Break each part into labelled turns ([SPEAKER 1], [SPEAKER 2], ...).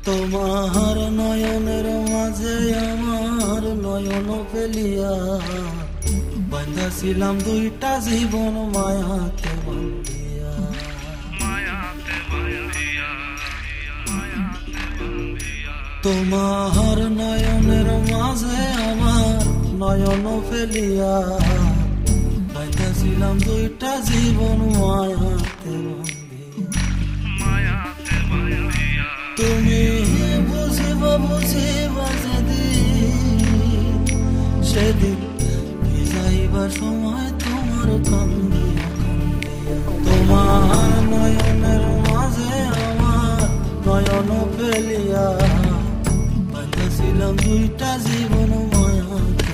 [SPEAKER 1] তোমার নয়নের মাঝে আমার নয়ন ফেলিয়া বাঁধাছিলাম দুইটা জীবন মায়াতে বান্ধিয়া। তোমার নয়নের মাঝে আমার নয়ন ফেলিয়া বাঁধাছিলাম দুইটা জীবন মায়াতে বান্ধিয়া। তুমি বুঝিবা বুঝিবা সেদিন যাইবার সময় তোমার কান্দিয়া কান্দিয়া। তোমার নয়নের মাঝে আমার নয়ন ফেলিয়া বাঁধাছিলাম দুইটা জীবন মায়াতে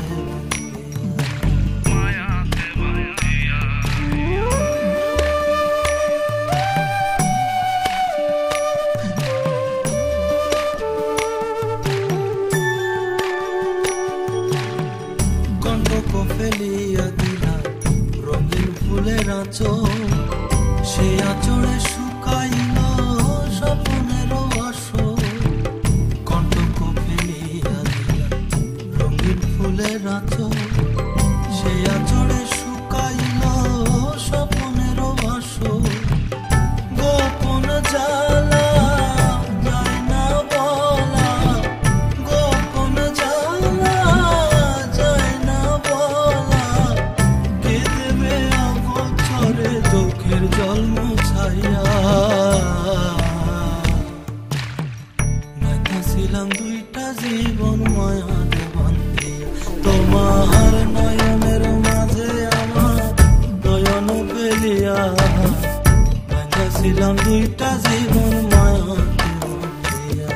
[SPEAKER 1] ফেলিয়া দিলা রঙিন ফুলের আঁচল, সে আঁচড়ে শুকাইল স্বপ্নের আসল। কণ্টক ফেলিয়া দিলা রঙিন ফুলের আঁচল, সে আঁচড়ে শুকাইল স্বপ্নের আসল। গোপন জ্বালা যায় না বলা, গোপন জ্বালা যায় না বলা। কেঁদবে অবছরে চোখের জল মুছাইয়া বাঁধাছিলাম দুইটা জীবন মায়াতে বান্ধিয়া। তোমার নয়নের মাঝে আমার নয়ন ফেলিয়া বাঁধাছিলাম দুইটা জীবন মায়াতে বান্ধিয়া।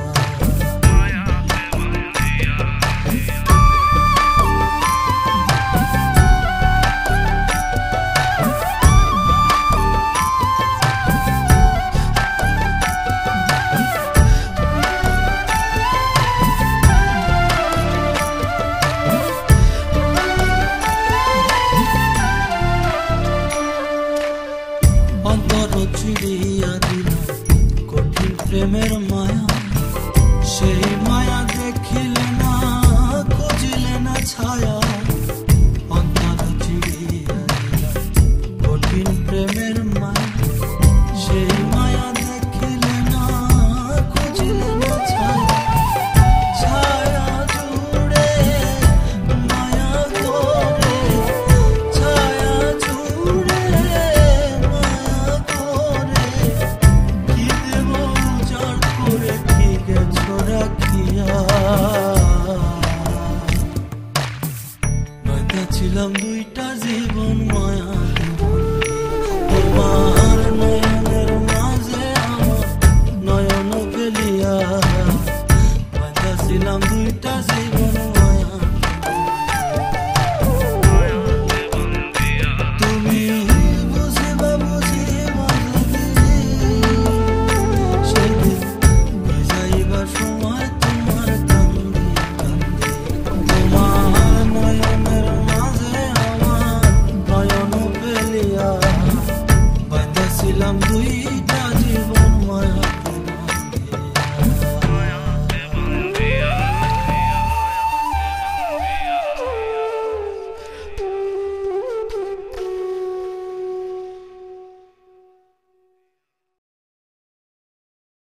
[SPEAKER 1] অন্তর চিড়িয়া দিল কঠিন প্রেমের মায়া, সেই মায়া